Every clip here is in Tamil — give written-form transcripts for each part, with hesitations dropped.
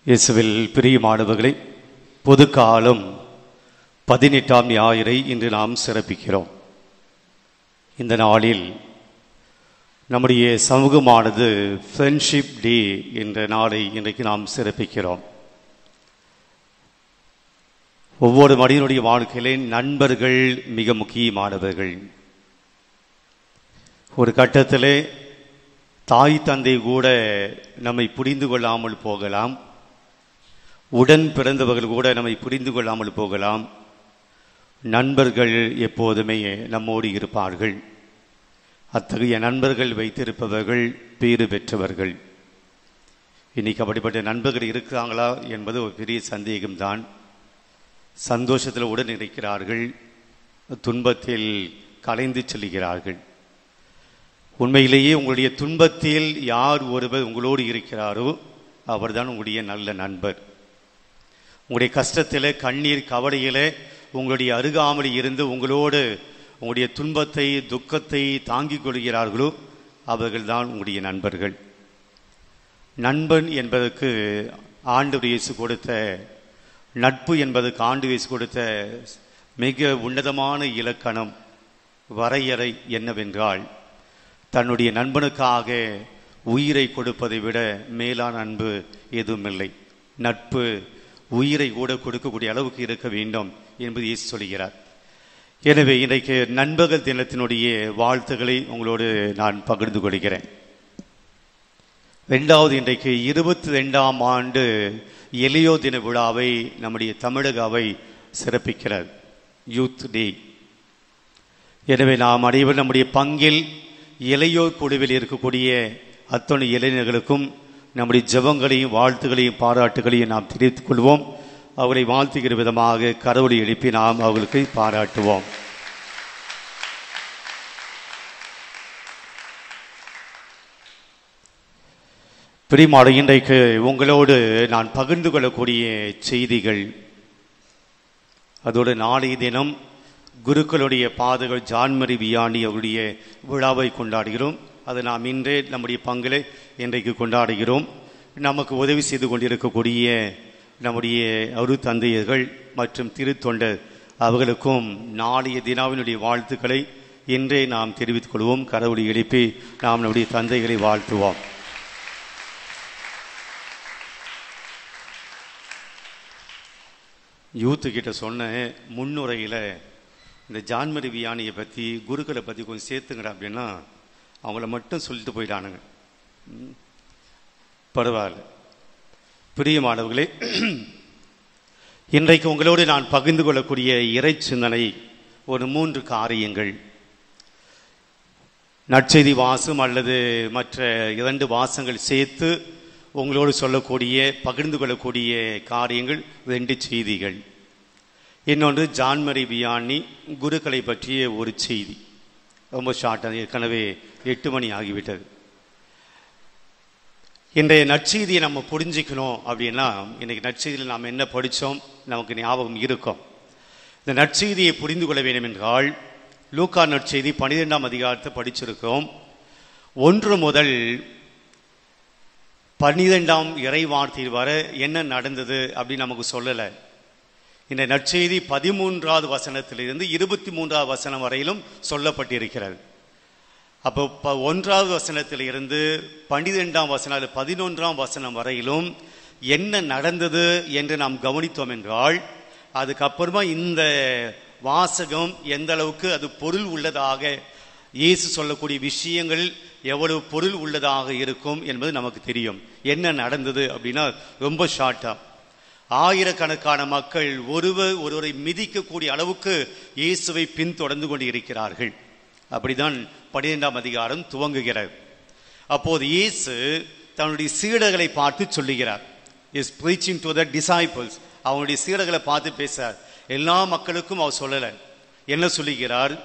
இயேசுவில் பிரியமானவர்களே, பொதுக்காலம் 18ஆம் ஞாயிறை இன்று நாம் சிறப்பிக்கிறோம். இந்த நாளில் நம்முடைய சமூகமானது ஃப்ரெண்ட்ஷிப் டே என்ற நாளை இன்றைக்கு நாம் சிறப்பிக்கிறோம். ஒவ்வொரு மனிதனுடைய வாழ்க்கையிலே நண்பர்கள் மிக முக்கியமானவர்கள். ஒரு கட்டத்திலே தாய் தந்தை கூட நம்மை புரிந்து கொள்ளாமல் போகலாம், உடன் பிறந்தவர்கள் கூட நம்மை புரிந்து கொள்ளாமல் போகலாம். நண்பர்கள் எப்போதுமே நம்மோடு இருப்பார்கள். அத்தகைய நண்பர்கள் வைத்திருப்பவர்கள் பேறு பெற்றவர்கள். இன்னைக்கு அப்படிப்பட்ட நண்பர்கள் இருக்கிறாங்களா என்பது ஒரு பெரிய சந்தேகம்தான். சந்தோஷத்தில் உடன் இருக்கிறார்கள், துன்பத்தில் கலைந்து செல்கிறார்கள். உண்மையிலேயே உங்களுடைய துன்பத்தில் யார் ஒருவர் உங்களோடு இருக்கிறாரோ அவர்தான் உங்களுடைய நல்ல நண்பர். உங்களுடைய கஷ்டத்தில், கண்ணீர் கவலையில் உங்களுடைய அருகாமையில் இருந்து உங்களோடு உங்களுடைய துன்பத்தை துக்கத்தை தாங்கிக் கொள்கிறார்களோ அவர்கள்தான் உங்களுடைய நண்பர்கள். நண்பன் என்பதற்கு ஆண்டவர் இயேசு கொடுத்த, நட்பு என்பதற்கு ஆண்டவர் இயேசு கொடுத்த மிக உன்னதமான இலக்கணம், வரையறை என்னவென்றால், தன்னுடைய நண்பனுக்காக உயிரை கொடுப்பதை விட மேலான அன்பு எதுவும் இல்லை. நட்பு உயிரை கூட கொடுக்கக்கூடிய அளவுக்கு இருக்க வேண்டும் என்பது இயேசு சொல்கிறார். எனவே இன்றைக்கு நண்பர்கள் தினத்தினுடைய வாழ்த்துக்களை உங்களோடு நான் பகிர்ந்து கொள்கிறேன். இன்றைக்கு 22ஆம் ஆண்டு இளையோர் தின விழாவை நம்முடைய தமிழக அவை சிறப்பிக்கிறார், யூத் டே. எனவே நாம் அனைவரும் நம்முடைய பங்கில் இளையோர் குழுவில் இருக்கக்கூடிய அத்தனை இளைஞர்களுக்கும் நம்முடைய ஜெபங்களையும் வாழ்த்துக்களையும் பாராட்டுகளையும் நாம் தெரிவித்துக் கொள்வோம். அவர்களை வாழ்த்துகிற விதமாக கரவொலி எழுப்பி நாம் அவர்களுக்கு பாராட்டுவோம். பிரியமான, இன்றைக்கு உங்களோடு நான் பகிர்ந்து கொள்ளக்கூடிய செய்திகள், அதோடு நாளைய தினம் குருக்களுடைய பாதகர் ஜான்மரி வியானி அவருடைய விழாவை கொண்டாடுகிறோம். அது நாம் இன்றே நம்முடைய பங்கிலே இன்றைக்கு கொண்டாடுகிறோம். நமக்கு உதவி செய்து கொண்டிருக்கக்கூடிய நம்முடைய அரு தந்தையர்கள் மற்றும் திருத்தொண்டர் அவர்களுக்கும் நாளைய தினாவினுடைய வாழ்த்துக்களை இன்றே நாம் தெரிவித்துக் கொள்வோம். கரவொலி எழுப்பி நாம் நம்முடைய தந்தைகளை வாழ்த்துவோம். யூத்து கிட்ட சொன்ன முன்னுரையில் இந்த ஜான்மரி வியானியை பற்றி, குருக்களை பற்றி கொஞ்சம் சேர்த்துங்கடா அப்படின்னா அவங்கள மட்டும் சொல்லிட்டு போயிட்டானுங்க. பரவாயில்ல. பிரியமானவர்களே, இன்றைக்கு உங்களோடு நான் பகிர்ந்து கொள்ளக்கூடிய இறை சிந்தனை ஒரு 3 காரியங்கள். நற்செய்தி வாசம் அல்லது மற்ற 2 வாசங்கள் சேர்த்து உங்களோடு சொல்லக்கூடிய, பகிர்ந்து கொள்ளக்கூடிய காரியங்கள் 2 செய்திகள். இன்னொன்று ஜான்மரி வியானி குருக்களை பற்றிய ஒரு செய்தி. ரொம்ப ஷார்ட்டாக, ஏற்கனவே 8 மணி ஆகிவிட்டது. இன்றைய நற்செய்தியை நம்ம புரிஞ்சிக்கணும் அப்படின்னா, இன்றைக்கு நற்செய்தியில் நாம் என்ன படித்தோம் நமக்கு ஞாபகம் இருக்கும். இந்த நற்செய்தியை புரிந்து கொள்ள வேண்டும் என்றால் லூக்கா நற்செய்தி 12ஆம் அதிகாரத்தை படிச்சிருக்கோம். 1 முதல் 12ஆம் இறை வார்த்தையில் வர என்ன நடந்தது அப்படின்னு நமக்கு சொல்லலை. இந்த நற்செய்தி 13வது வசனத்திலிருந்து 23வது வசனம் வரையிலும் சொல்லப்பட்டிருக்கிறது. அப்போ 1வது வசனத்தில் இருந்து 12ஆம் வசனம் 11ஆம் வசனம் வரையிலும் என்ன நடந்தது என்று நாம் கவனித்தோம் என்றால், அதுக்கப்புறமா இந்த வாசகம் எந்த அளவுக்கு அது பொருள் உள்ளதாக, இயேசு சொல்லக்கூடிய விஷயங்கள் எவ்வளவு பொருள் உள்ளதாக இருக்கும் என்பது நமக்கு தெரியும். என்ன நடந்தது அப்படின்னா ரொம்ப ஷார்ட்டா, ஆயிரக்கணக்கான மக்கள் ஒருவரை மிதிக்கக்கூடிய அளவுக்கு இயேசுவை பின்தொடர்ந்து கொண்டு இருக்கிறார்கள். அப்படிதான் 12ஆம் அதிகாரம் துவங்குகிறது. அப்போது இயேசு தன்னுடைய சீடர்களை பார்த்து சொல்லுகிறார். Is preaching to the disciples. அவனுடைய சீடர்களை பார்த்து பேசுறார். எல்லா மக்களுக்கும் அவர் சொல்லல. என்ன சொல்லுகிறார்?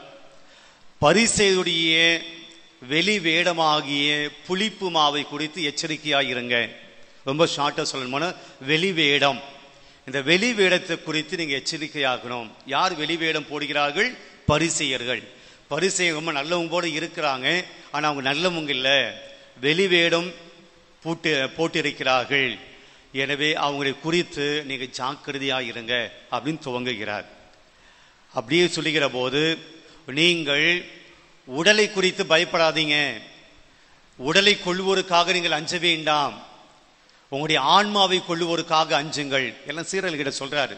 பரிசேயுடைய வெளி வேடமாகிய புளிப்பு மாவை குறித்து எச்சரிக்கையாயிருங்க. ரொம்ப ஷார்ட்டா சொல்லணும்னா, வெளி வேடம், இந்த வெளி வேடத்தை குறித்து நீங்க எச்சரிக்கையாகணும். யார் வெளி வேடம் போடுகிறார்கள்? பரிசேயர்கள். பரிசேயர் ரொம்ப நல்லவங்க போல இருக்கிறாங்க, ஆனா அவங்க நல்லவங்க இல்லை, வெளி வேடம் போட்டிருக்கிறார்கள். எனவே அவங்களை குறித்து நீங்க ஜாக்கிரதையா இருங்க அப்படின்னு துவங்குகிறார். அப்படியே சொல்லுகிற போது, நீங்கள் உடலை குறித்து பயப்படாதீங்க, உடலை கொள்வோருக்காக நீங்கள் அஞ்ச வேண்டாம், உங்களுடைய ஆன்மாவை கொள்ளுவோருக்காக அஞ்சுங்கள். எல்லாம் சீரல்கிட்ட சொல்றாரு.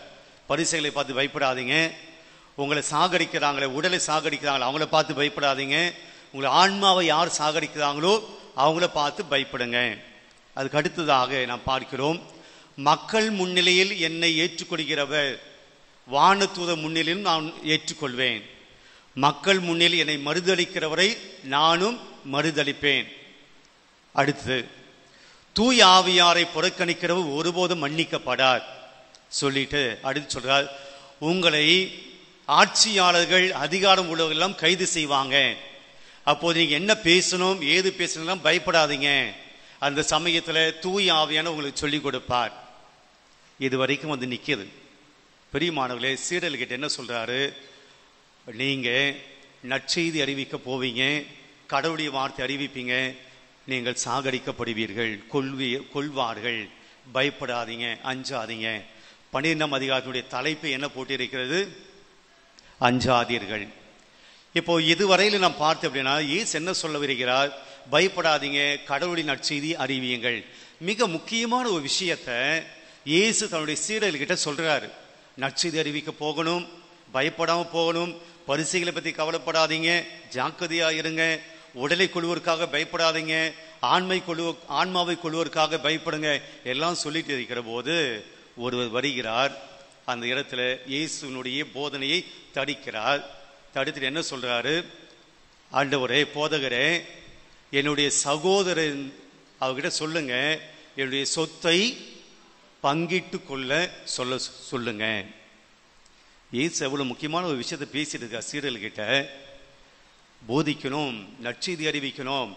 பரிசைகளை பார்த்து பயப்படாதீங்க, உங்களை சாகடிக்கிறாங்களே, உடலை சாகடிக்கிறாங்களே அவங்கள பார்த்து பயப்படாதீங்க, உங்களை ஆன்மாவை யார் சாகடிக்கிறாங்களோ அவங்கள பார்த்து பயப்படுங்க. அதுக்கு அடுத்ததாக நாம் பார்க்கிறோம், மக்கள் முன்னிலையில் என்னை ஏற்றுக்கொள்கிறவர் வானதூத முன்னிலையும் நான் ஏற்றுக்கொள்வேன், மக்கள் முன்னிலையில் என்னை மறுதளிக்கிறவரை நானும் மறுதளிப்பேன். அடுத்து, தூய் ஆவியாரை புறக்கணிக்கிறவர் ஒருபோதும் மன்னிக்கப்படார் சொல்லிட்டு அடுத்து சொல்றார், உங்களை ஆட்சியாளர்கள் அதிகாரம் உள்ளவர்களெல்லாம் கைது செய்வாங்க, அப்போது நீங்க என்ன பேசணும் ஏது பேசணும் பயப்படாதீங்க, அந்த சமயத்துல தூய் ஆவியான உங்களுக்கு சொல்லிக் கொடுப்பார். இது வரைக்கும் வந்து நிற்கிது. பெரிய மாணவர்களே, சீடல்கிட்ட என்ன சொல்றாரு, நீங்க நற்செய்தி அறிவிக்க போவீங்க, கடவுளுடைய வார்த்தை அறிவிப்பீங்க, நீங்கள் சாகடிக்கப்படுவீர்கள், கொள்வார்கள், பயப்படாதீங்க, அஞ்சாதீங்க. 12ஆம் அதிகாரத்தினுடைய தலைப்பு என்ன போட்டிருக்கிறது? அஞ்சாதீர்கள். இப்போ இதுவரையில் நாம் பார்த்து அப்படின்னா இயேசு என்ன சொல்ல வருகிறார்? பயப்படாதீங்க, கடவுளின் நற்செய்தி அறிவியுங்கள். மிக முக்கியமான ஒரு விஷயத்தை இயேசு தன்னுடைய சீடர்கிட்ட சொல்றாரு. நற்செய்தி அறிவிக்க போகணும், பயப்படாம போகணும், பரிசைகளை பத்தி கவலைப்படாதீங்க, ஜாக்கிரதையா இருங்க, உடலை கொள்வோருக்காக பயப்படாதீங்க, ஆன்மாவை கொள்வோருக்காக பயப்படுங்க, எல்லாம் சொல்லிட்டு இருக்கிற போது ஒருவர் வருகிறார். அந்த இடத்துல இயேசுனுடைய போதனையை தடுக்கிறார். தடுத்துட்டு என்ன சொல்றாரு? ஆண்டவரே, போதகரே, என்னுடைய சகோதரன் அவர்கிட்ட சொல்லுங்க, என்னுடைய சொத்தை பங்கிட்டு கொள்ள சொல்லுங்க. இயேசு எவ்வளவு முக்கியமான ஒரு விஷயத்தை பேசிட்டு இருக்க சீடர்கிட்ட. போதிக்கணும், நற்செய்தி அறிவிக்கணும்,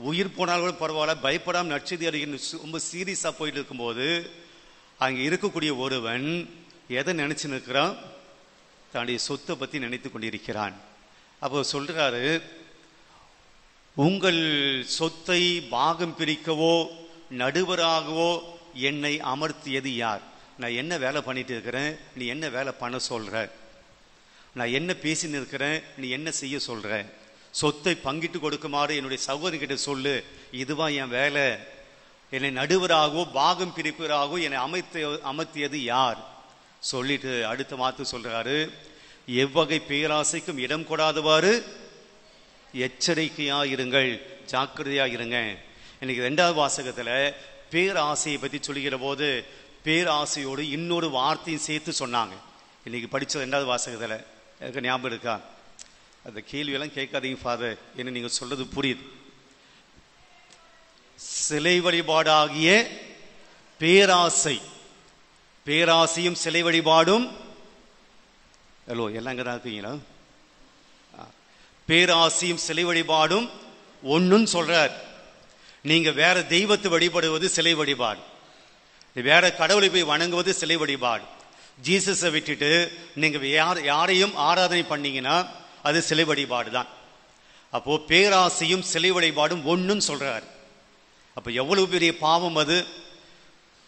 உயிர் போனாலும் கூட பரவாயில்ல, பயப்படாமல் நற்செய்தி அறிவிக்கணும், ரொம்ப சீரியஸா போயிட்டு இருக்கும்போது அங்க இருக்கக்கூடிய ஒருவன் எதை நினைச்சு நிற்கிறான்? தன்னுடைய சொத்தை பத்தி நினைத்து கொண்டிருக்கிறான். அப்போ சொல்றாரு, உங்கள் சொத்தை பாகம் பிரிக்கவோ நடுவராகவோ என்னை அமர்த்தியது யார்? நான் என்ன வேலை பண்ணிட்டு இருக்கிறேன், நீ என்ன வேலை பண்ண சொல்ற? நான் என்ன பேசின்னு இருக்கிறேன், நீ என்ன செய்ய சொல்ற? சொத்தை பங்கிட்டு கொடுக்குமாறு என்னுடைய சகோதரிகிட்ட சொல்லு, இதுவா என் வேலை? என்னை நடுவராகவோ பாகம் பிரிப்பவராகவோ என்னை அமர்த்தியது யார்? சொல்லிட்டு அடுத்த வார்த்தை சொல்றாரு, எவ்வகை பேராசைக்கும் இடம் கொடாதவாறு எச்சரிக்கையா இருங்கள், ஜாக்கிரதையா இருங்க. இன்னைக்கு 2வது வாசகத்துல பேராசையை பத்தி சொல்லுகிற போது பேராசையோடு இன்னொரு வார்த்தையும் சேர்த்து சொன்னாங்க. இன்னைக்கு படிச்ச 2வது வாசகத்துல எனக்கு ஞாபகம் இருக்கா? அந்த கேள்வியெல்லாம் கேட்காதீங்க ஃபாதர், என்ன நீங்க சொல்றது புரியுது. சிலை வழிபாடாகிய பேராசை, பேராசையும் சிலை வழிபாடும், ஹலோ எல்லாம் இங்கதான் இருக்கீங்களா? பேராசையும் சிலை வழிபாடும் ஒன்னுன்னு சொல்றார். நீங்க வேற தெய்வத்தை வழிபடுவது சிலை வழிபாடு, வேற கடவுளை போய் வணங்குவது சிலை வழிபாடு. ஜீசஸை விட்டுட்டு நீங்க யாரையும் ஆராதனை பண்ணீங்கன்னா அது சிலை வழிபாடு தான். அப்போ பேராசையும் சிலை வழிபாடும் ஒன்னுன்னு சொல்றாரு. அப்ப எவ்வளவு பெரிய பாவம் அது!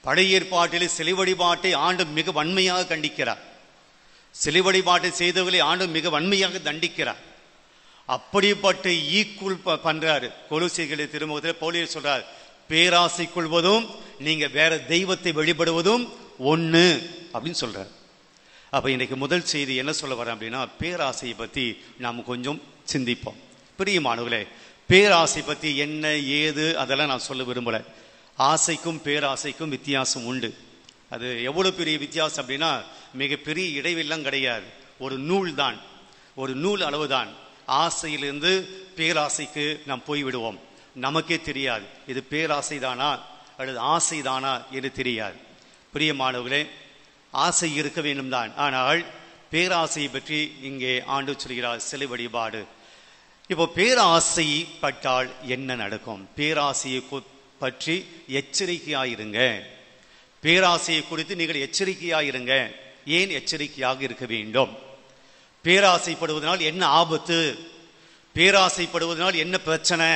பழைய ஏற்பாட்டிலே சிலை வழிபாட்டை ஆண்டு மிக வன்மையாக கண்டிக்கிறார். சிலை வழிபாட்டை செய்தவர்களை ஆண்டு மிக வன்மையாக தண்டிக்கிறார். அப்படிப்பட்ட ஈக்குவல் பண்றாரு. கொலோசியர்கள் திருமுகத்தில் பவுல் சொல்றார், பேராசை கொள்வதும் நீங்க வேற தெய்வத்தை வழிபடுவதும் ஒண்ணு அப்படின்னு சொல்றார். அப்ப இன்னைக்கு முதல் செய்தி என்ன சொல்ல வர அப்படின்னா, பேராசையை பத்தி நாம் கொஞ்சம் சிந்திப்போம். பிரியமானவர்களே, பேராசை பத்தி என்ன ஏது அதெல்லாம் நான் சொல்ல விரும்பல. ஆசைக்கும் பேராசைக்கும் வித்தியாசம் உண்டு. அது எவ்வளவு பெரிய வித்தியாசம் அப்படின்னா, மிகப்பெரிய இடைவெல்லாம் கிடையாது, ஒரு நூல் தான், ஒரு நூல் அளவுதான். ஆசையிலிருந்து பேராசைக்கு நாம் போய்விடுவோம், நமக்கே தெரியாது இது பேராசை தானா அல்லது ஆசை தானா என்று தெரியாது. பிரியமானவர்களே, ஆசை இருக்க வேண்டும் தான், ஆனால் பேராசையை பற்றி இங்கே ஆண்டு சொல்கிறார், சிலை வழிபாடு. இப்போ பேராசை பட்டால் என்ன நடக்கும்? பேராசையை பற்றி எச்சரிக்கையாயிருங்க. பேராசையை குறித்து நீங்கள் எச்சரிக்கையாயிருங்க. ஏன் எச்சரிக்கையாக இருக்க வேண்டும்? பேராசைப்படுவதனால் என்ன ஆபத்து? பேராசைப்படுவதனால் என்ன பிரச்சனை?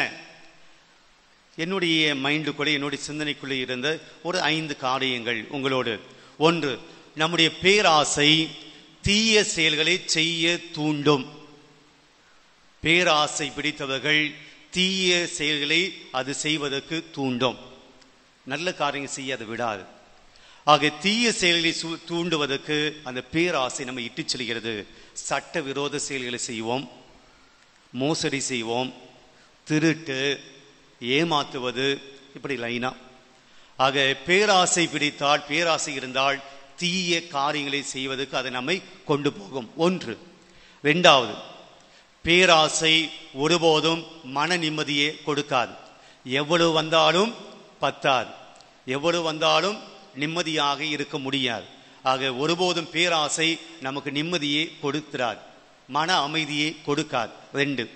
என்னுடைய மைண்டுக்குள்ளே, என்னுடைய சிந்தனைக்குள்ளே இருந்த ஒரு 5 காரியங்கள் உங்களோடு. 1, நம்முடைய பேராசை தீய செயல்களை செய்ய தூண்டும். பேராசை பிடித்தவர்கள் தீய செயல்களை அது செய்வதற்கு தூண்டும். நல்ல காரியங்கள் செய்ய அது விடாது. ஆக தீய செயல்களை தூண்டுவதற்கு அந்த பேராசை நம்ம இட்டு செல்கிறது. சட்ட விரோத செயல்களை செய்வோம், மோசடி செய்வோம், திருட்டு, ஏமாத்துவது, இப்படி லைனா. ஆக பேராசை பிடித்தால், பேராசை இருந்தால் தீய காரியங்களை செய்வதற்கு அது நம்மை கொண்டு போகும். 1. 2வது, பேராசை ஒருபோதும் மன நிம்மதியை கொடுக்காது. எவ்வளவு வந்தாலும் பத்தாது, எவ்வளவு வந்தாலும் நிம்மதியாக இருக்க முடியாது. ஆக ஒருபோதும் பேராசை நமக்கு நிம்மதியை கொடுக்கிறார், மன அமைதியை கொடுக்காது. 2.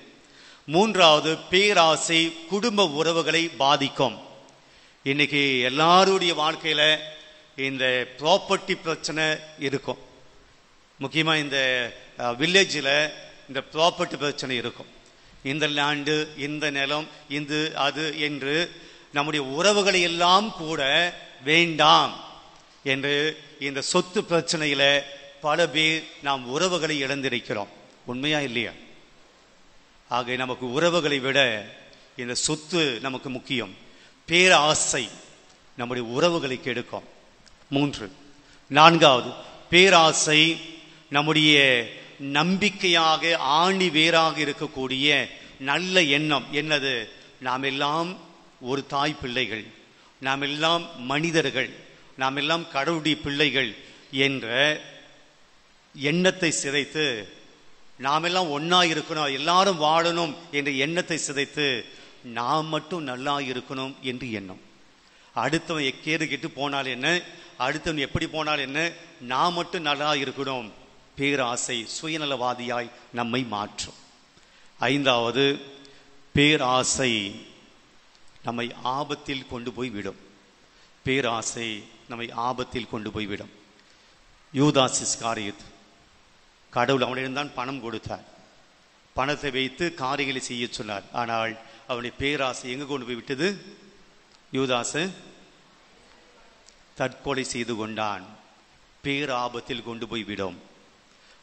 3வது, பேராசை குடும்ப உறவுகளை பாதிக்கும். இன்னைக்கு எல்லாருடைய வாழ்க்கையில இந்த ப்ராப்பர்ட்டி பிரச்சனை இருக்கும். முக்கியமா இந்த வில்லேஜில் இந்த ப்ராப்பர்ட்டி பிரச்சனை இருக்கும். இந்த லேண்டு, இந்த நிலம், இது அது என்று நம்முடைய உறவுகளை எல்லாம் கூட வேண்டாம் என்று இந்த சொத்து பிரச்சனையில பல பேர் நாம் உறவுகளை இழந்திருக்கிறோம். உண்மையா இல்லையா? ஆக நமக்கு உறவுகளை விட இந்த சொத்து நமக்கு முக்கியம். பேராசை நம்முடைய உறவுகளை கெடுக்கும். 3. 4வது, பேராசை நம்முடைய நம்பிக்கையாக ஆணி வேறாக இருக்கக்கூடிய நல்ல எண்ணம். என்னது? நாம் எல்லாம் ஒரு தாய் பிள்ளைகள், நாம் எல்லாம் மனிதர்கள், நாம் எல்லாம் கடவுளுடைய பிள்ளைகள் என்ற எண்ணத்தை சிதைத்து, நாம் எல்லாம் ஒன்னா இருக்கணும், எல்லாரும் வாழணும் என்ற எண்ணத்தை சிதைத்து நாம் மட்டும் நல்லா இருக்கணும் என்று எண்ணம். அடுத்தவன் எக்கேடு கெட்டு போனால் என்ன, அடுத்தவன் எப்படி போனால் என்ன, நாம் மட்டும் நல்லா இருக்கணும். பேராசை சுயநலவாதியாய் நம்மை மாற்றும். 5வது, பேராசை நம்மை ஆபத்தில் கொண்டு போய் விடும். பேராசை நம்மை ஆபத்தில் கொண்டு போய் விடும். யூதாஸ் இஸ்காரியோத், கடவுள் அவனிடம்தான் பணம் கொடுத்தார், பணத்தை வைத்து காரியங்களை செய்ய சொன்னார். ஆனால் அவனுடைய பேராசை எங்க கொண்டு போய் விட்டது? யூதாசு தற்கொலை செய்து கொண்டான். பேராபத்தில் கொண்டு போய் விடும்.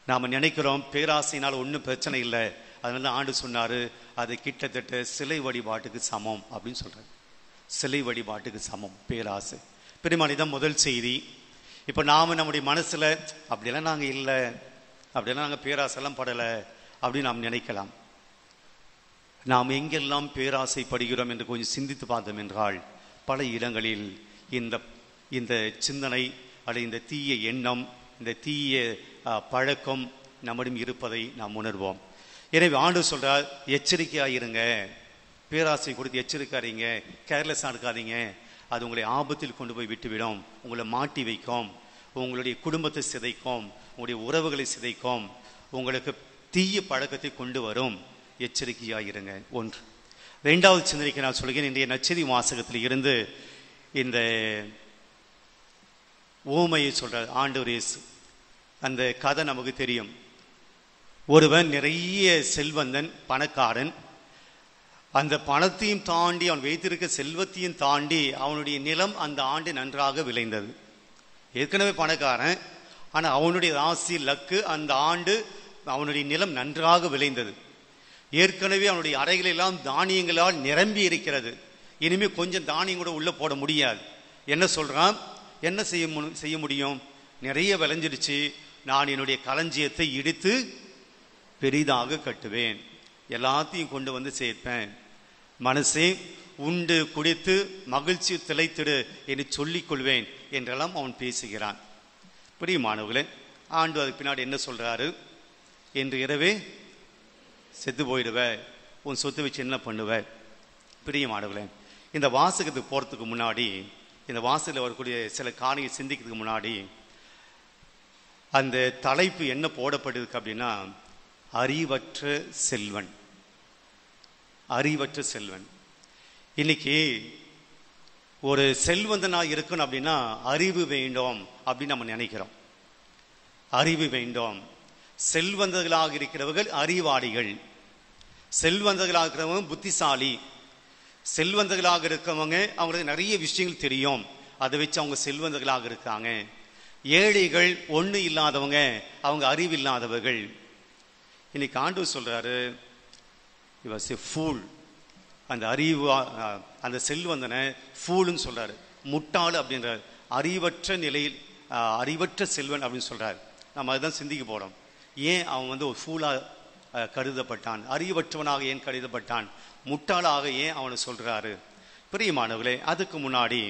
நாம நினைக்கிறோம் பேராசையினால் ஒன்றும் பிரச்சனை இல்லை, அதனால ஆண்டு சொன்னாரு அது கிட்டத்தட்ட சிலை வழிபாட்டுக்கு சமம் அப்படின்னு சொல்றாரு. சிலை வழிபாட்டுக்கு சமம் பேராசை. பெருமாள், இதான் முதல் செய்தி. இப்போ நாம நம்முடைய மனசுல அப்படியெல்லாம் நாங்கள் இல்லை, அப்படியெல்லாம் நாங்கள் பேராசைலாம் படலை அப்படின்னு நாம் நினைக்கலாம். நாம் எங்கெல்லாம் பேராசைப்படுகிறோம் என்று கொஞ்சம் சிந்தித்து பார்த்தோம் என்றால், பல இடங்களில் இந்த சிந்தனை அல்லது இந்த தீய எண்ணம், இந்த தீய பழக்கம் நம்மிடம் இருப்பதை நாம் உணர்வோம். எனவே ஆண்டு சொல்றார், எச்சரிக்கையாயிருங்க, பேராசை கொடுத்து எச்சரிக்காதீங்க, கேர்லெஸ்ஸாக இருக்காதீங்க. அது உங்களை ஆபத்தில் கொண்டு போய் விட்டுவிடும், உங்களை மாட்டி வைக்கும், உங்களுடைய குடும்பத்தை சிதைக்கும், உங்களுடைய உறவுகளை சிதைக்கும், உங்களுக்கு தீய பழக்கத்தை கொண்டு வரும். எச்சரிக்கையாயிருங்க. 1. 2வது சிந்தனைக்கு நான் சொல்கிறேன். இன்றைய நற்செய்தி வாசகத்தில் இருந்து இந்த ஓமையை சொல்றார் ஆண்டவர் இயேசு. அந்த கதை நமக்கு தெரியும். ஒருவன் நிறைய செல்வந்தன், பணக்காரன். அந்த பணத்தையும் தாண்டி, அவன் வைத்திருக்க செல்வத்தையும் தாண்டி அவனுடைய நிலம் அந்த ஆண்டு நன்றாக விளைந்தது. ஏற்கனவே பணக்காரன், ஆனால் அவனுடைய ராசி லக்கு அந்த ஆண்டு அவனுடைய நிலம் நன்றாக விளைந்தது. ஏற்கனவே அவனுடைய அறைகள் எல்லாம் தானியங்களால் நிரம்பி இருக்கிறது. இனிமேல் கொஞ்சம் தானியம் கூட உள்ள போட முடியாது. என்ன சொல்றான்? என்ன செய்ய முடியும்? நிறைய விளைஞ்சிடுச்சு, நான் என்னுடைய களஞ்சியத்தை இடித்து பெரிதாக கட்டுவேன், எல்லாத்தையும் கொண்டு வந்து சேர்ப்பேன், மனசே உண்டு குடித்து மகிழ்ச்சி திளைத்திடு என்று சொல்லிக் கொள்வேன் என்றெல்லாம் அவன் பேசுகிறான். பிரியமானவர்களே, ஆண்டு அதுக்கு பின்னாடி என்ன சொல்றாரு? என்று இரவே செத்து போயிடுவ, உன் சொத்து வச்சு என்ன பண்ணுவ? பிரியமானவர்களே, இந்த வாசகத்துக்கு போறதுக்கு முன்னாடி, இந்த வாசகத்தில் வரக்கூடிய சில காரியங்களை சிந்திக்கிறதுக்கு முன்னாடி, அந்த தலைப்பு என்ன போடப்பட்டிருக்கு அப்படின்னா, அறிவற்ற செல்வன். அறிவற்ற செல்வன். இன்னைக்கு ஒரு செல்வந்தனா இருக்கணும் அப்படின்னா அறிவு வேண்டும் அப்படின்னு நம்ம நினைக்கிறோம். அறிவு வேண்டும். செல்வந்தர்களாக இருக்கிறவர்கள் அறிவாளிகள், செல்வந்தர்களாக இருக்கிறவங்க புத்திசாலி, செல்வந்தர்களாக இருக்கவங்க அவங்களுக்கு நிறைய விஷயங்கள் தெரியும், அதை வச்சு அவங்க செல்வந்தர்களாக இருக்காங்க. ஏழைகள் ஒண்ணு இல்லாதவங்க, அவங்க அறிவில்லாதவர்கள். இன்னைக்கு ஆண்டவர் சொல்றாரு, he was a fool. அந்த அறிவு அந்த செல்வந்தனை ஃபூல்னு சொல்றாரு, முட்டாள் அப்படின்றார். அறிவற்ற நிலையில் அறிவற்ற செல்வன் அப்படின்னு சொல்றாரு. நம்ம அதுதான் சிந்திக்க போறோம். ஏன் அவன் ஒரு ஃபூலா கருதப்பட்டான், அறிவற்றவனாக ஏன் கருதப்பட்டான், முட்டாளாக ஏன் அவனை சொல்றாரு? பிரியமானவர்களே, அதுக்கு முன்னாடி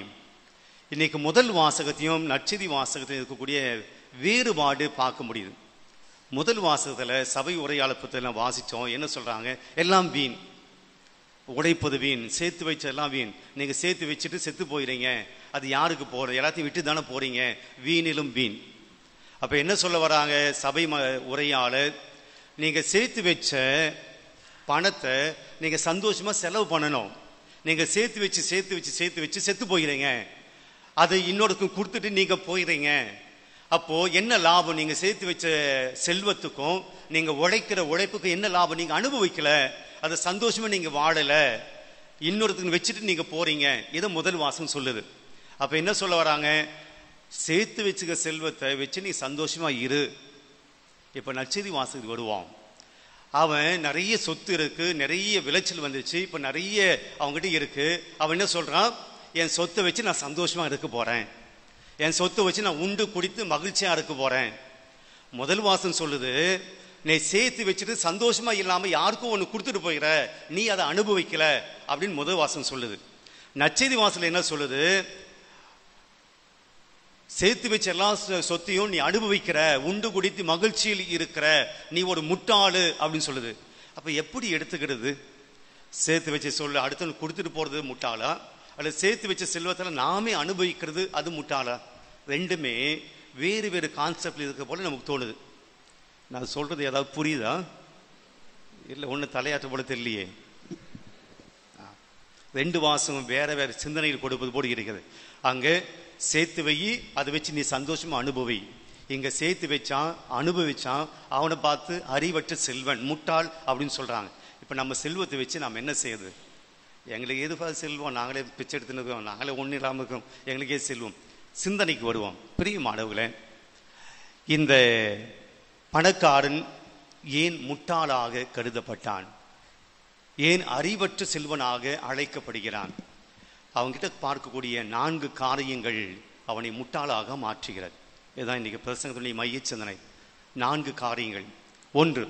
இன்னைக்கு முதல் வாசகத்தையும் நற்செய்தி வாசகத்தையும் இருக்கக்கூடிய வேறுபாடு பார்க்க முடியுது. முதல் வாசகத்துல சபை உரையாளர் புத்தகம் வாசிச்சோம். என்ன சொல்றாங்க? எல்லாம் வீண், உடைப்பது வீண், சேர்த்து வச்ச எல்லாம் வீண். நீங்க சேர்த்து வச்சுட்டு செத்து போயிடுறீங்க, அது யாருக்கு போற? எல்லாத்தையும் விட்டு தானே போறீங்க, வீணிலும் வீண். அப்ப என்ன சொல்ல வராங்க சபை உரையாளர்? நீங்க சேர்த்து வச்ச பணத்தை நீங்க சந்தோஷமா செலவு பண்ணணும். நீங்க சேர்த்து வச்சு செத்து போயிடுறீங்க, அதை இன்னொருக்கும் கொடுத்துட்டு நீங்க போயிடுறீங்க. அப்போ என்ன லாபம்? நீங்க சேர்த்து வச்ச செல்வத்துக்கும் நீங்க உழைக்கிற உழைப்புக்கும் என்ன லாபம்? நீங்க அனுபவிக்கல, அதை சந்தோஷமா நீங்க வாழல, இன்னொருத்துக்கு வச்சுட்டு நீங்க போறீங்க. இதை முதல் வாசகம் சொல்லுது. அப்ப என்ன சொல்ல வராங்க? சேர்த்து வச்சுக்க செல்வத்தை வச்சு நீ சந்தோஷமா இரு. இப்ப நற்செய்தி வாசகத்துக்கு வருவோம். அவன் நிறைய சொத்து இருக்கு, நிறைய விளைச்சல் வந்துச்சு, இப்ப நிறைய அவங்ககிட்ட இருக்கு. அவன் என்ன சொல்றான்? என் சொத்தை வச்சு நான் சந்தோஷமா இருக்க போறேன், என் சொத்தை வச்சு நான் உண்டு குடித்து மகிழ்ச்சியா இருக்க போறேன். முதல் வாசகம் சொல்லுது, நீ சேர்த்து வச்சுட்டு சந்தோஷமா இல்லாம யாருக்கும் ஒண்ணு கொடுத்துட்டு போயிற, நீ அதை அனுபவிக்கல அப்படின்னு முதல் வாசகம் சொல்லுது. நற்செய்தி வாசல் என்ன சொல்லுது? சேர்த்து வச்ச எல்லா சொத்தையும் நீ அனுபவிக்கிற, உண்டு குடித்து மகிழ்ச்சியில் இருக்கிற, நீ ஒரு முட்டாளு அப்படின்னு சொல்லுது. அப்ப எப்படி எடுத்துக்கிறது? சேர்த்து வச்ச சொல்ல அடுத்த கொடுத்துட்டு போறது முட்டாளா, அல்லது சேர்த்து வச்ச செல்வத்துல நாமே அனுபவிக்கிறது அது முட்டாளா? ரெண்டுமே வேறு வேறு கான்செப்ட்ல இருக்க போல நமக்கு தோணுது. நான் சொல்றது ஏதாவது புரியுதா? இல்ல ஒண்ணு தலையாற்ற போல தெரியலையே. ரெண்டு வாசகம் வேற வேற சிந்தனைகள் கொடுப்பது போல இருக்கிறது. அங்க சேர்த்து வை, அதை வச்சு நீ சந்தோஷமா அனுபவி. இங்க சேர்த்து வச்சான், அனுபவிச்சான், அவனை பார்த்து அறிவற்ற செல்வன், முட்டாள் அப்படின்னு சொல்றாங்க. இப்ப நம்ம செல்வத்தை வச்சு நாம் என்ன செய்யுது? எங்களுக்கு எதுவாக செல்வம், நாங்களே பிச்சை எடுத்துன்னு இருக்கோம், நாங்களே ஒன்றும் இல்லாமல் இருக்கோம், எங்களுக்கே செல்வம். சிந்தனைக்கு வருவோம். பிரியமானவர்களே, இந்த பணக்காரன் ஏன் முட்டாளாக கருதப்பட்டான்? ஏன் அறிவற்ற செல்வனாக அழைக்கப்படுகிறான்? அவங்கிட்ட பார்க்கக்கூடிய 4 காரியங்கள் அவனை முட்டாளாக மாற்றுகிறது. இதுதான் இன்னைக்கு பிரசங்கத்துடைய மைய சிந்தனை. 4 காரியங்கள். 1,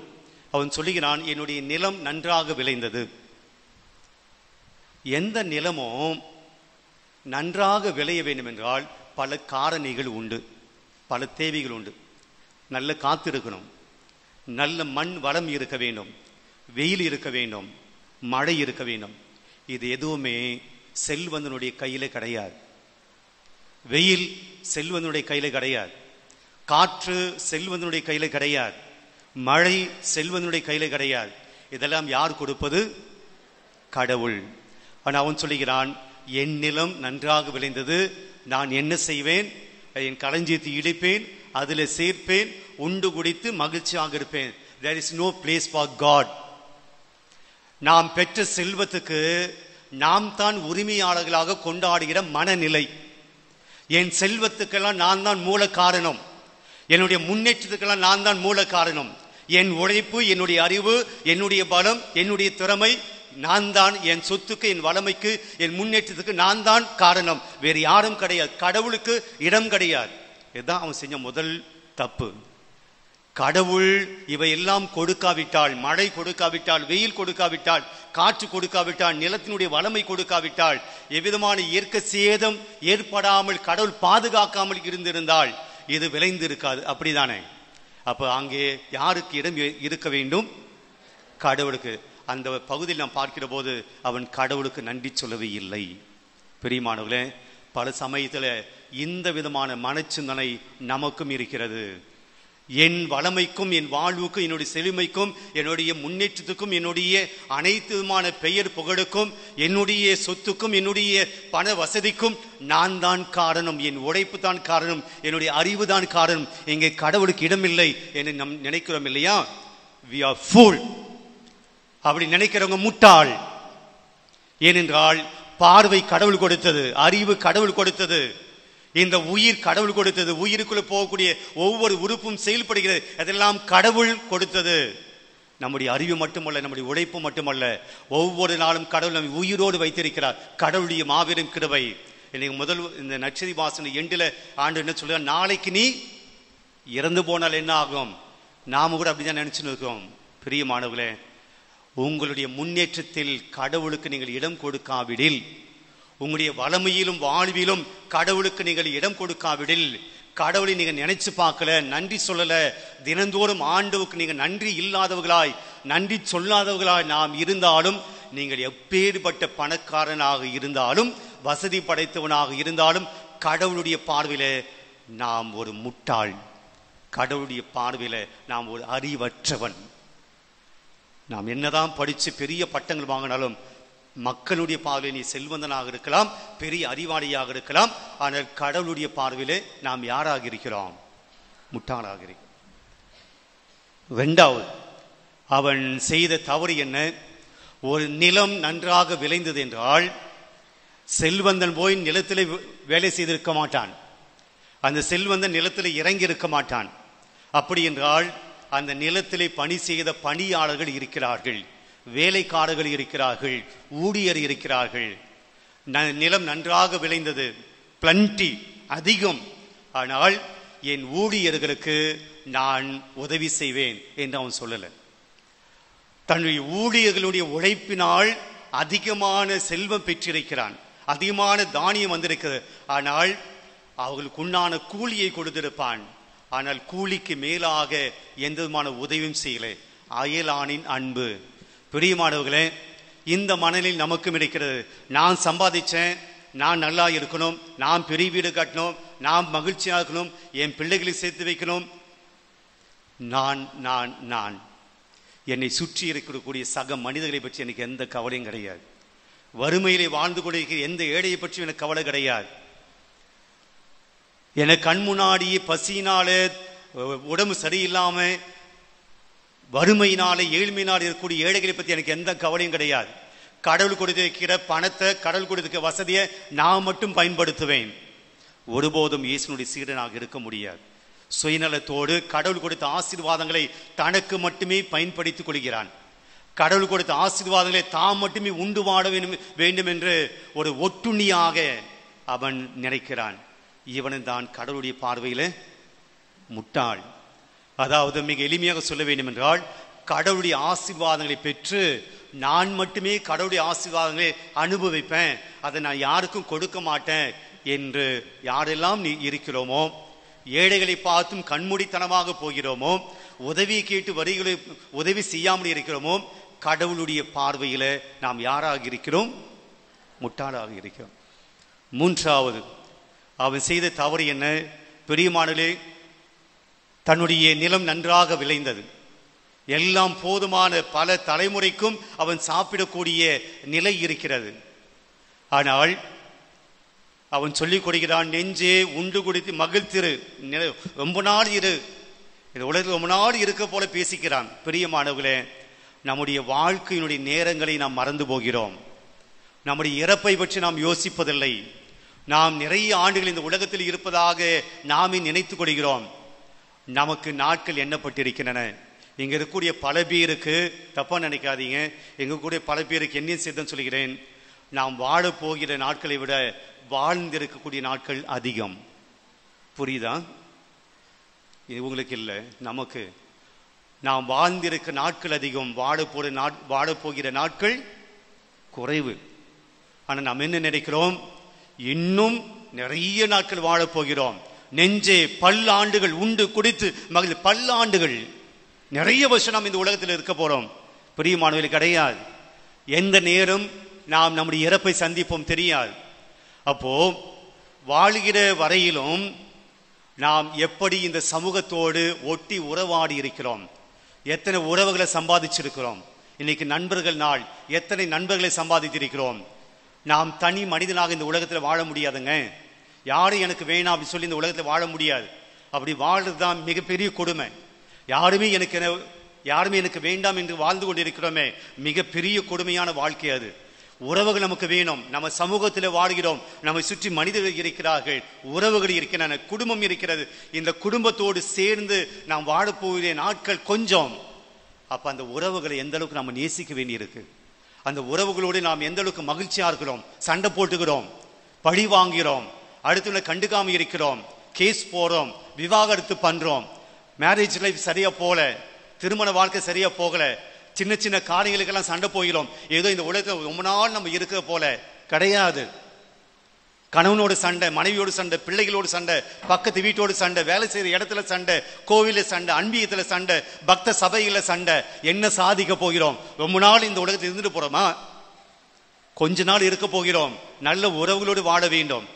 அவன் சொல்லுகிறான், என்னுடைய நிலம் நன்றாக விளைந்தது. எந்த நிலமும் நன்றாக விளைய வேண்டும் என்றால் பல காரணிகள் உண்டு, பல தேவைகள் உண்டு. நல்ல காத்து இருக்கணும், நல்ல மண் வளம் இருக்க வேண்டும், வெயில் இருக்க வேண்டும், மழை இருக்க வேண்டும். இது எதுவுமே செல்வந்தனுடைய கையில கிடையாது. வெயில் செல்வந்தனுடைய கையில கிடையாது, காற்று செல்வந்தனுடைய கையில கிடையாது, மழை செல்வந்தனுடைய கையில கிடையாது. இதெல்லாம் யார் கொடுப்பது? கடவுள். ஆனால் அவன் சொல்லுகிறான், என் நிலம் நன்றாக விளைந்தது, நான் என்ன செய்வேன்? என் களஞ்சியத்தை இடிப்பேன், அதில் சேர்ப்பேன், உண்டு குடித்து மகிழ்ச்சியாக இருப்பேன். There is no place for God. நாம் பெற்ற செல்வத்துக்கு நாம் தான் உரிமையாளர்களாக கொண்டாடுகிற மனநிலை. என் செல்வத்துக்கெல்லாம் நான் தான் மூல காரணம், என்னுடைய முன்னேற்றத்துக்கெல்லாம் நான் தான் மூல காரணம். என் உழைப்பு, என்னுடைய அறிவு, என்னுடைய பலம், என்னுடைய திறமை, நான் தான் என் சொத்துக்கு, என் வளமைக்கு, என் முன்னேற்றத்துக்கு நான் தான் காரணம், வேறு யாரும் கிடையாது. கடவுளுக்கு இடம் கிடையாது. இதுதான் அவன் செஞ்ச முதல் தப்பு. கடவுள் இவையெல்லாம் கொடுக்காவிட்டால், மழை கொடுக்காவிட்டால், வெயில் கொடுக்காவிட்டால், காற்று கொடுக்காவிட்டால், நிலத்தினுடைய வளமை கொடுக்காவிட்டால், எவ்விதமான இயற்கை சேதம் ஏற்படாமல் கடவுள் பாதுகாக்காமல் இருந்திருந்தால் இது விளைந்து இருக்காது. அப்படிதானே? அப்ப அங்கே யாருக்கு இடம் இருக்க வேண்டும்? கடவுளுக்கு. அந்த பகுதியில் நாம் பார்க்கிற போது அவன் கடவுளுக்கு நன்றி சொல்லவே இல்லை. பிரியமானவர்களே, பல சமயத்தில் இந்த விதமான மனச்சிந்தனை நமக்கும் இருக்கிறது. என் வளமைக்கும், என் வாழ்வுக்கும், என்னுடைய செழுமைக்கும், என்னுடைய முன்னேற்றத்துக்கும், என்னுடைய அனைத்து விதமான பெயர் புகழுக்கும், என்னுடைய சொத்துக்கும், என்னுடைய பண வசதிக்கும் நான் தான் காரணம், என் உழைப்பு தான் காரணம், என்னுடைய அறிவு தான் காரணம், இங்கே கடவுளுக்கு இடமில்லை என்று நாம் நினைக்கிறோம் இல்லையா? We are fool. அப்படி நினைக்கிறவங்க முட்டாள். ஏனென்றால் பார்வை கடவுள் கொடுத்தது, அறிவு கடவுள் கொடுத்தது, இந்த உயிர் கடவுள் கொடுத்தது, உயிருக்குள்ள போகக்கூடிய ஒவ்வொரு உறுப்பும் செயல்படுகிறது, அதெல்லாம் கடவுள் கொடுத்தது. நம்முடைய அறிவு மட்டுமல்ல, நம்முடைய உழைப்பு மட்டுமல்ல, ஒவ்வொரு நாளும் கடவுள் நம்மை உயிரோடு வைத்திருக்கிறார். கடவுளுடைய மாபெரும் கிருபை. இன்னைக்கு முதல் இந்த நற்செய்தி வாசனை எண்டில் ஆண்டு என்ன சொல்ற, நாளைக்கு நீ இறந்து போனால் என்ன ஆகும்? நாம கூட அப்படிதான் நினைச்சுன்னு இருக்கோம். பிரியமானவர்களே, உங்களுடைய முன்னேற்றத்தில் கடவுளுக்கு நீங்கள் இடம் கொடுக்காவிடில், உங்களுடைய வளமையிலும் வாழ்விலும் கடவுளுக்கு நீங்கள் இடம் கொடுக்காவிடில், கடவுளை நீங்க நினைச்சு பார்க்கல, நன்றி சொல்லல, தினந்தோறும் ஆண்டவுக்கு நீங்க நன்றி இல்லாதவர்களாய், நன்றி சொல்லாதவர்களாய் நாம் இருந்தாலும், நீங்கள் எப்பேற்பட்ட பணக்காரனாக இருந்தாலும், வசதி படைத்தவனாக இருந்தாலும், கடவுளுடைய பார்வையில நாம் ஒரு முட்டாள், கடவுளுடைய பார்வையில நாம் ஒரு அறிவற்றவன். நாம் என்னதான் படிச்சு பெரிய பட்டங்கள் வாங்கினாலும் மக்களுடைய பார்வையில் நீ செல்வந்தனாக இருக்கலாம், பெரிய அறிவாளியாக இருக்கலாம், ஆனால் கடவுளுடைய பார்வையிலே நாம் யாராக இருக்கிறோம்? முட்டாளாக இருக்கிறோம். இரண்டாவது, அவன் செய்த தவறு என்ன? ஒரு நிலம் நன்றாக விளைந்தது என்றால் செல்வந்தன் போய் நிலத்திலே வேலை செய்திருக்க மாட்டான், அந்த செல்வந்தன் நிலத்திலே இறங்கி இருக்க மாட்டான். அப்படி என்றால் அந்த நிலத்திலே பணி செய்த பணியாளர்கள் இருக்கிறார்கள், வேலைக்காரர்கள் இருக்கிறார்கள், ஊழியர் இருக்கிறார்கள். நிலம் நன்றாக விளைந்தது, பிளண்டி, அதிகம், ஆனால் என் ஊழியர்களுக்கு நான் உதவி செய்வேன் என்று அவன் சொல்லல. தன்னுடைய ஊழியர்களுடைய உழைப்பினால் அதிகமான செல்வம் பெற்றிருக்கிறான், அதிகமான தானியம் வந்திருக்கிறது, ஆனால் அவர்களுக்கு உண்டான கூலியை கொடுத்திருப்பான். ஆனால் கூலிக்கு மேலாக எந்த விதமான உதவியும் செய்யல. அயலானின் அன்பு. பிரியமானவர்களே, இந்த மனநிலை நமக்கும் இருக்கிறது. நான் சம்பாதிச்சேன், நான் நல்லா இருக்கணும், நான் பெரிய வீடு கட்டணும், நான் மகிழ்ச்சியாக இருக்கணும், என் பிள்ளைகளை சேர்த்து வைக்கணும், நான் நான் நான் என்னை சுற்றி இருக்கக்கூடிய சக மனிதர்களை பற்றி எனக்கு எந்த கவலையும் கிடையாது. வறுமையிலே வாழ்ந்து கொண்டிருக்கிற எந்த ஏழையை பற்றி எனக்கு கவலை கிடையாது. எனக்கு கண் முன்னாடியே பசியினால, உடம்பு சரியில்லாம, வறுமையினாலே, ஏழ்மையினால் இருக்கக்கூடிய ஏழைகளை பற்றி எனக்கு எந்த கவலையும் கிடையாது. கடவுள் கொடுத்திருக்கிற பணத்தை, கடவுள் கொடுத்திருக்கிற வசதியை நான் மட்டும் பயன்படுத்துவேன். ஒருபோதும் இயேசுனுடைய சீடனாக இருக்க முடியாது. சுயநலத்தோடு கடவுள் கொடுத்த ஆசீர்வாதங்களை தனக்கு மட்டுமே பயன்படுத்திக் கொள்கிறான். கடவுள் கொடுத்த ஆசீர்வாதங்களை தாம் மட்டுமே உண்டு வாழ வேண்டும் என்று ஒரு ஒட்டுண்ணியாக அவன் நினைக்கிறான். இவன் தான் கடவுளுடைய பார்வையில முட்டாள். அதாவது மிக எளிமையாக சொல்ல வேண்டும் என்றால், கடவுளுடைய ஆசீர்வாதங்களை பெற்று நான் மட்டுமே கடவுளுடைய ஆசீர்வாதங்களை அனுபவிப்பேன், அதை நான் யாருக்கும் கொடுக்க மாட்டேன் என்று யாரெல்லாம் இருக்கிறோமோ, ஏழைகளை பார்த்தும் கண்மூடித்தனமாக போகிறோமோ, உதவியை கேட்டு வரிகளை உதவி செய்யாமல் இருக்கிறோமோ, கடவுளுடைய பார்வையில நாம் யாராக இருக்கிறோம்? முட்டாளாக இருக்கிறோம். மூன்றாவது, அவன் செய்த தவறு என்ன? பெரியமானே, தன்னுடைய நிலம் நன்றாக விளைந்தது, எல்லாம் போதுமான பல தலைமுறைக்கும் அவன் சாப்பிடக்கூடிய நிலை இருக்கிறது. ஆனால் அவன் சொல்லிக் கொடுக்கிறான், நெஞ்சே உண்டு குடித்து மகிழ்த்திரு, ரொம்ப நாள் இரு, இந்த உலகத்தில் ரொம்ப நாள் இருக்க போல பேசிக்கிறான். பிரியமானவர்களே, நம்முடைய வாழ்க்கையினுடைய நேரங்களை நாம் மறந்து போகிறோம். நம்முடைய இறப்பை பற்றி நாம் யோசிப்பதில்லை. நாம் நிறைய ஆண்டுகள் இந்த உலகத்தில் இருப்பதாக நாமே நினைத்துக் கொள்கிறோம். நமக்கு நாட்கள் எண்ணப்பட்டிருக்கின்றன. இங்க இருக்கக்கூடிய பல பேருக்கு, தப்பா நினைக்காதீங்க, எங்க கூடிய பல பேருக்கு என்ன செய்தன்னு சொல்கிறேன், நாம் வாழ போகிற நாட்களை விட வாழ்ந்திருக்கக்கூடிய நாட்கள் அதிகம். புரியுதா? இது உங்களுக்கு இல்லை, நமக்கு. நாம் வாழ்ந்திருக்க நாட்கள் அதிகம், வாழ போகிற நாட்கள் குறைவு. ஆனா நாம் என்ன நினைக்கிறோம், இன்னும் நிறைய நாட்கள் வாழப் போகிறோம். நெஞ்சே பல்லாண்டுகள் உண்டு குடித்து மகிழ், பல்லாண்டுகள், நிறைய வருஷம் நாம் இந்த உலகத்தில் இருக்க போறோம். பிரியமானவர்கள், கிடையாது. எந்த நேரம் நாம் நம்முடைய இறப்பை சந்திப்போம் தெரியாது. அப்போ வாழுகிற வரையிலும் நாம் எப்படி இந்த சமூகத்தோடு ஒட்டி உறவாடி இருக்கிறோம், எத்தனை உறவுகளை சம்பாதிச்சிருக்கிறோம். இன்னைக்கு நண்பர்கள் நாள், எத்தனை நண்பர்களை சம்பாதித்திருக்கிறோம். நாம் தனி மனிதனாக இந்த உலகத்தில் வாழ முடியாதுங்க. யாரும் எனக்கு வேணாம் அப்படி சொல்லி இந்த உலகத்தில் வாழ முடியாது. அப்படி வாழ்றதுதான் மிகப்பெரிய கொடுமை. யாருமே எனக்கு வேண்டாம் என்று வாழ்ந்து கொண்டிருக்கிறோமே, மிகப்பெரிய கொடுமையான வாழ்க்கை அது. உறவுகள் நமக்கு வேணும். நம்ம சமூகத்தில் வாழ்கிறோம், நம்மை சுற்றி மனிதர்கள் இருக்கிறார்கள், உறவுகள் இருக்கின்றன, குடும்பம் இருக்கிறது. இந்த குடும்பத்தோடு சேர்ந்து நாம் வாழப்போகிற நாட்கள் கொஞ்சம். அப்ப அந்த உறவுகளை எந்த அளவுக்கு நம்ம நேசிக்க வேண்டியிருக்கு, அந்த உறவுகளோடு நாம் எந்த அளவுக்கு மகிழ்ச்சியா இருக்கிறோம், சண்டை போட்டுக்கிறோம், பழி வாங்கிறோம், அடுத்தவங்களை கண்டுக்காம இருக்கிறோம், கேஸ் போறோம், விவாகரத்து பண்றோம், மேரேஜ் லைஃப் சரியா போல, திருமண வாழ்க்கை சரியா போகல, சின்ன சின்ன காரியங்களுக்கெல்லாம் சண்டை போகிறோம். ஏதோ இந்த உலகத்தில் ரொம்ப நாள் நம்ம இருக்கிற போல கிடையாது. கணவனோடு சண்டை, மனைவியோடு சண்டை, பிள்ளைகளோடு சண்டை, பக்கத்து வீட்டோடு சண்டை, வேலை செய்யற இடத்துல சண்டை, கோவில சண்டை, அன்பியத்துல சண்டை, பக்த சபையில சண்டை. என்ன சாதிக்க போகிறோம்? ரொம்ப நாள் இந்த உலகத்தில் இருந்துட்டு போறோமா? கொஞ்ச நாள் இருக்க போகிறோம். நல்ல உறவுகளோடு வாழ வேண்டும்,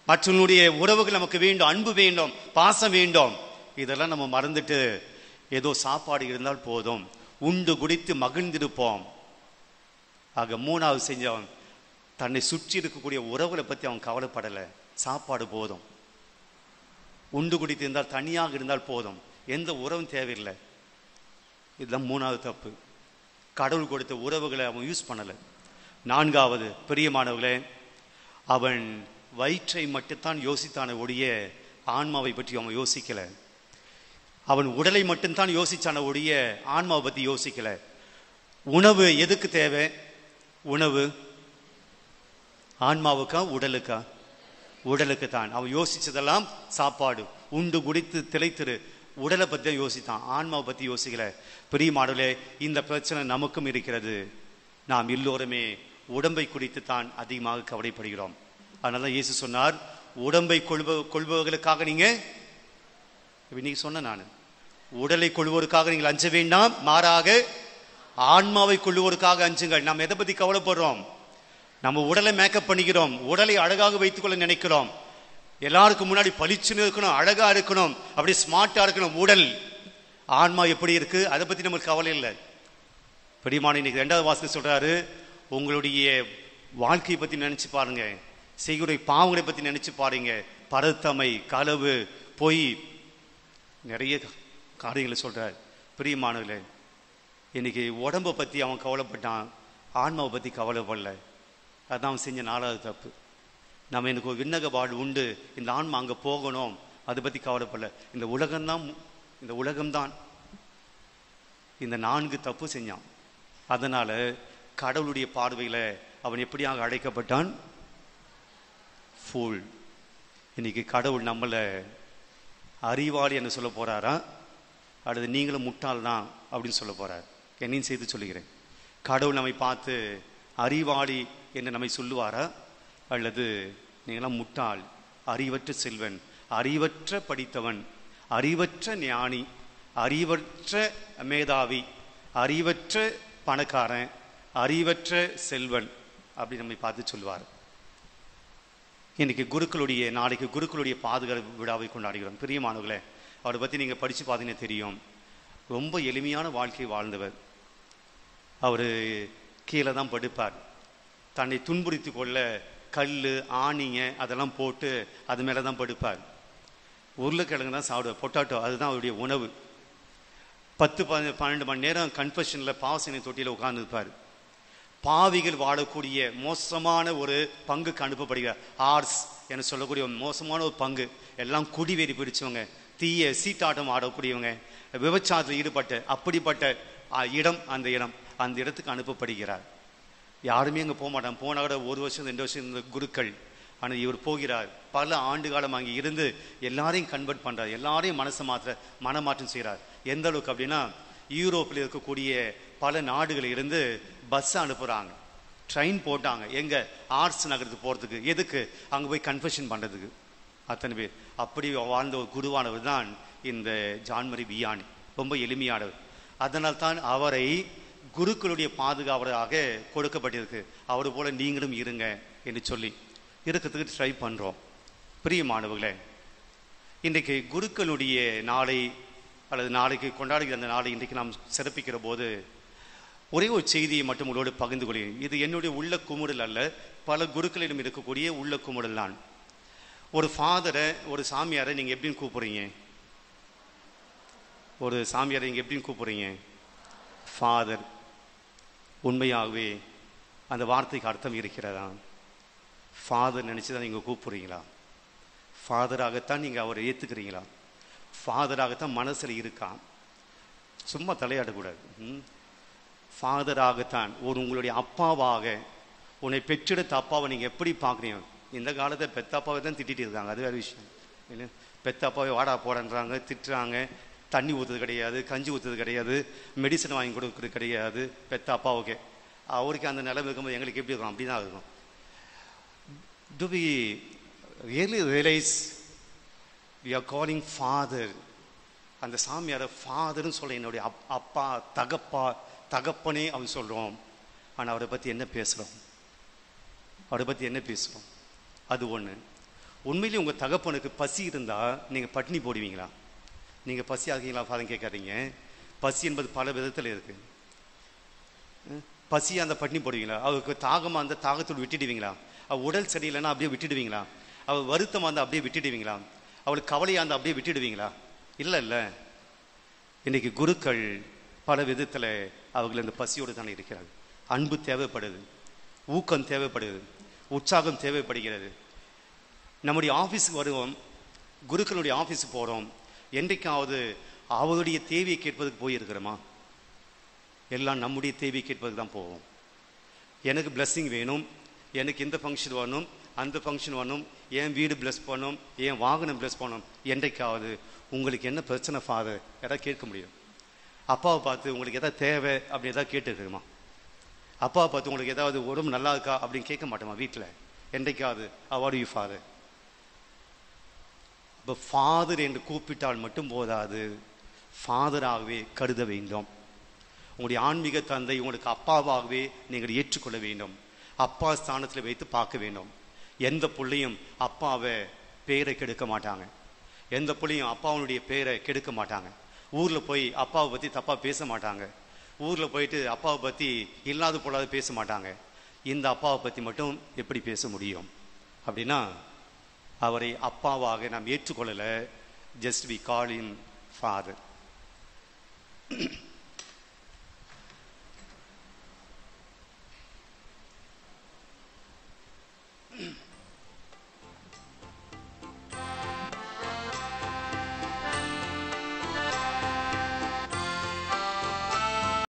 மற்றவங்களுடைய உறவுகள் நமக்கு வேண்டும், அன்பு வேண்டும், பாசம் வேண்டும். இதெல்லாம் நம்ம மறந்துட்டு ஏதோ சாப்பாடு இருந்தால் போதும், உண்டு குடித்து மகிழ்ந்திருப்போம். ஆக மூணாவது செஞ்சவன் தன்னை சுற்றி இருக்கக்கூடிய உறவுகளை பத்தி அவன் கவலைப்படலை. சாப்பாடு போதும், உண்டு குடித்து இருந்தால், தனியாக இருந்தால் போதும், எந்த உறவும் தேவையில்லை. இதுதான் மூணாவது தப்பு. கடவுள் கொடுத்த உறவுகளை அவன் யூஸ் பண்ணலை. நான்காவது, பிரியமானவர்களே, அவன் வயிற்றை மட்டும்தான் யோசித்தான ஒழிய ஆன்மாவை பற்றி அவன் யோசிக்கல. அவன் உடலை மட்டும்தான் யோசிச்சான ஒழிய ஆன்மாவை பத்தி யோசிக்கல. உணவு எதுக்கு தேவை? உணவு ஆன்மாவுக்கா உடலுக்கா? உடலுக்கு தான். அவன் யோசிச்சதெல்லாம் சாப்பாடு, உண்டு குடித்து திளைத்திரு. உடலை பத்தி தான் யோசித்தான், ஆன்மாவை பத்தி யோசிக்கல. பிரியமானவர்களே, இந்த பிரச்சனை நமக்கும் இருக்கிறது. நாம் எல்லோருமே உடம்பை குறித்து தான் அதிகமாக கவலைப்படுகிறோம். அதனால இயேசு சொன்னார், உடம்பை கொள்பவர்களுக்காக நீங்க இன்னைக்கு சொன்ன, நான் உடலை கொள்வோருக்காக நீங்கள் அஞ்ச வேண்டாம், மாறாக ஆன்மாவை கொள்வோருக்காக அஞ்சுங்கள். நாம் எதை பத்தி கவலைப்படுறோம்? நம்ம உடலை மேக்கப் பண்ணிக்கிறோம், உடலை அழகாக வைத்துக் கொள்ள நினைக்கிறோம், எல்லாருக்கும் முன்னாடி பளிச்சுன்னு இருக்கணும், அழகா இருக்கணும், அப்படி ஸ்மார்ட்டா இருக்கணும். உடல், ஆன்மா எப்படி இருக்கு அதை பத்தி நமக்கு கவலை இல்லை. பிரியமான, இன்னைக்கு 2வது வாசகம் சொல்றாரு, உங்களுடைய வாழ்க்கையை பத்தி நினைச்சு பாருங்க, செய்கிற பாவங்களை பத்தி நினைச்சு பாருங்க. பரத்தமை, களவு, பொய், நிறைய காரியங்களை சொல்றார். பிரியமானவர்களே, இன்னைக்கு உடம்பை பத்தி அவன் கவலைப்பட்டான், ஆன்மாவை பத்தி கவலைப்படல. அதான் அவன் செஞ்ச 4வது தப்பு. நம்ம எனக்கு ஒரு விண்ணக வாழ்வு உண்டு, இந்த ஆன்மா அங்க போகணும், அதை பத்தி கவலைப்படல. இந்த உலகம்தான் இந்த 4 தப்பு செஞ்சான். அதனால கடவுளுடைய பார்வையில அவன் எப்படியாக அழைக்கப்பட்டான்? ஃபூல். இன்னைக்கு கடவுள் நம்மள அறிவாளி என்று சொல்ல போறாரா, அல்லது நீங்களும் முட்டாள் தான் அப்படின்னு சொல்ல போறார்? என்னையும் சேர்த்து சொல்லுகிறேன். கடவுள் நம்மை பார்த்து அறிவாளி என்று நம்மை சொல்லுவாரா, அல்லது நீங்களாம் முட்டாள், அறிவற்ற செல்வன், அறிவற்ற படித்தவன், அறிவற்ற ஞானி, அறிவற்ற மேதாவி, அறிவற்ற பணக்காரன், அறிவற்ற செல்வன் அப்படி நம்மை பார்த்து சொல்லுவார். இன்னைக்கு நாளைக்கு குருக்களுடைய பாதுகாப்பு விழாவை கொண்டாடுகிறோம். பிரியமானவர்களே, அவரை பற்றி நீங்கள் படித்து பார்த்தீங்கன்னா தெரியும். ரொம்ப எளிமையான வாழ்க்கை வாழ்ந்தவர். அவர் கீழே தான் படுப்பார். தன்னை துன்புறுத்தி கொள்ள கல், ஆணிங்க அதெல்லாம் போட்டு அது மேலே தான் படுப்பார். உருளைக்கிழங்கு தான் சாப்பிடுவார், பொட்டாட்டோ, அதுதான் அவருடைய உணவு. 10-12 மணி நேரம் கன்ஃபெஷனில் பாவசனை தொட்டியில் உட்கார்ந்துருப்பார். பாவிகள் வாழக்கூடிய மோசமான ஒரு பங்குக்கு அனுப்பப்படுகிறார். ஆர்ஸ் என சொல்லக்கூடிய மோசமான ஒரு பங்கு. எல்லாம் குடிவெறி பிடிச்சவங்க, தீய சீட்டாட்டம் ஆடக்கூடியவங்க, விபச்சாரத்தில் ஈடுபட்ட அப்படிப்பட்ட இடம், அந்த இடத்துக்கு அனுப்பப்படுகிறார். யாருமே அங்கே போக மாட்டாங்க. போனால் கூட 1 வருஷம் 2 வருஷம் இருந்த குருக்கள். ஆனால் இவர் போகிறார். பல ஆண்டு காலம் அங்கே இருந்து எல்லாரையும் கன்வெர்ட் பண்றார், எல்லாரையும் மனமாற்றம் செய்கிறார். எந்த அளவுக்கு அப்படின்னா, யூரோப்பில் இருக்கக்கூடிய பல நாடுகளில் இருந்து பஸ் அனுப்புகிறாங்க, ட்ரெயின் போட்டாங்க. எங்க? ஆர்ட்ஸ் நகரத்துக்கு போகிறதுக்கு. எதுக்கு? அங்கே போய் கன்ஃபெஷன் பண்ணுறதுக்கு. அத்தனை பேர். அப்படி வாழ்ந்த ஒரு குருவானவர் தான் இந்த ஜான் மரி வியானி. ரொம்ப எளிமையானவர். அதனால்தான் அவரை குருக்களுடைய பாதுகாவலராக கொடுக்கப்பட்டிருக்கு. அவர் போல நீங்களும் இருங்க என்று சொல்லி இருக்கிறதுக்கு ட்ரை பண்ணுறோம். பிரியமானவர்களே, இன்றைக்கு குருக்களுடைய நாளை அல்லது நாளைக்கு கொண்டாடுகிற அந்த நாளை இன்றைக்கு நாம் சிறப்பிக்கிற போது ஒரே ஒரு செய்தியை மட்டும் உங்களோடு பகிர்ந்து கொள்கிறேன். இது என்னுடைய உள்ள குமுறல் அல்ல, பல குருக்களிடம் இருக்கக்கூடிய உள்ள குமுறல் தான். ஒரு ஃபாதரை, ஒரு சாமியாரை நீங்கள் எப்படின்னு கூப்பிட்றீங்க? ஒரு சாமியாரை நீங்கள் எப்படின்னு கூப்பிட்றீங்க? ஃபாதர். உண்மையாகவே அந்த வார்த்தைக்கு அர்த்தம் இருக்கிறதா? ஃபாதர் நினச்சி தான் நீங்கள் கூப்பிட்றீங்களா? ஃபாதராகத்தான் நீங்கள் அவரை ஏற்றுக்கிறீங்களா? ஃபாதராகத்தான் மனசில் இருக்கா? சும்மா தலையாடக்கூடாது. ஃபாதராகத்தான் உங்களுடைய அப்பாவாக உன்னை பெற்றெடுத்த அப்பாவை நீங்கள் எப்படி பார்க்குறீங்க? இந்த காலத்தை பெத்த அப்பாவை தான் திட்டிகிட்டு இருக்காங்க, அது வேறு விஷயம் இல்லை. பெத்த அப்பாவை வாடா போடன்றாங்க, திட்டுறாங்க. தண்ணி ஊற்றுறது கிடையாது, கஞ்சி ஊற்றுறது கிடையாது, மெடிசன் வாங்கி கொடுக்குறது கிடையாது. பெத்த அப்பாவுக்கு அவருக்கு அந்த நிலைமை இருக்கும்போது எங்களுக்கு எப்படி இருக்கும்? அப்படி தான் இருக்கும். Do we really realize we are calling father? அந்த சாமியாரை ஃபாதர்னு சொல்ல என்னுடைய அப்பா, தகப்பனே அவன் சொல்கிறோம். ஆனால் அவரை பற்றி என்ன பேசுகிறோம்? அவரை பற்றி என்ன பேசுகிறோம்? அது ஒன்று. உண்மையிலேயே உங்கள் தகப்பனுக்கு பசி இருந்தால் நீங்கள் பட்டினி போடுவீங்களா? நீங்கள் பசி ஆகிறீங்களா ஃபாதர் கேட்காதீங்க. பசி என்பது பல விதத்தில் இருக்குது. பசி அந்த பட்டினி போடுவீங்களா? அவருக்கு தாகமாக அந்த தாகத்தோடு விட்டுடுவீங்களா? அவள் உடல் சரியில்லைன்னா அப்படியே விட்டுடுவீங்களா? அவள் வருத்தமாக இருந்தால் அப்படியே விட்டுடுவீங்களா? அவளுக்கு கவலையாக இருந்தால் அப்படியே விட்டுடுவீங்களா? இல்லை இல்லை. இன்றைக்கி குருக்கள் பல விதத்தில் அவர்கள் அந்த பசியோடு தானே இருக்கிறார்கள். அன்பு தேவைப்படுது, ஊக்கம் தேவைப்படுது, உற்சாகம் தேவைப்படுகிறது. நம்முடைய ஆஃபீஸுக்கு வருவோம், குருக்களுடைய ஆஃபீஸுக்கு போகிறோம். என்றைக்காவது அவருடைய தேவையை கேட்பதுக்கு போயிருக்கிறோமா? எல்லாம் நம்முடைய தேவையை கேட்பதுக்கு தான் போவோம். எனக்கு பிளஸ்ஸிங் வேணும், எனக்கு இந்த ஃபங்க்ஷன் வரணும், அந்த ஃபங்க்ஷன் வரணும், என் வீடு பிளஸ் பண்ணணும், என் வாகனம் பிளஸ் பண்ணணும். என்றைக்காவது உங்களுக்கு என்ன பிரச்சனை ஃபாதர் எதாவது கேட்க முடியும்? அப்பாவை பார்த்து உங்களுக்கு எதாவது தேவை அப்படி எதாவது கேட்டுருக்குமா? அப்பாவை பார்த்து உங்களுக்கு ஏதாவது உடம்பு நல்லா இருக்கா அப்படின்னு கேட்க மாட்டோமா வீட்டில்? என்றைக்காவது அவார்டு யூ ஃபாதர்? இப்போ ஃபாதர் என்று கூப்பிட்டால் மட்டும் போதாது, ஃபாதராகவே கருத வேண்டும். உங்களுடைய ஆன்மீக தந்தை உங்களுக்கு அப்பாவாகவே நீங்கள் ஏற்றுக்கொள்ள வேண்டும். அப்பா ஸ்தானத்தில் வைத்து பார்க்க வேண்டும். எந்த பிள்ளையும் அப்பாவை பேரை கெடுக்க மாட்டாங்க. எந்த பிள்ளையும் அப்பாவுடைய பேரை கெடுக்க மாட்டாங்க. ஊரில் போய் அப்பாவை பற்றி தப்பாக பேச மாட்டாங்க. ஊரில் போயிட்டு அப்பாவை பற்றி இல்லாத பொல்லாத பேச மாட்டாங்க. இந்த அப்பாவை பற்றி மட்டும் எப்படி பேச முடியும்? அப்படின்னா அவரை அப்பாவாக நாம் ஏற்றுக்கொள்ளலை. Just we call him father.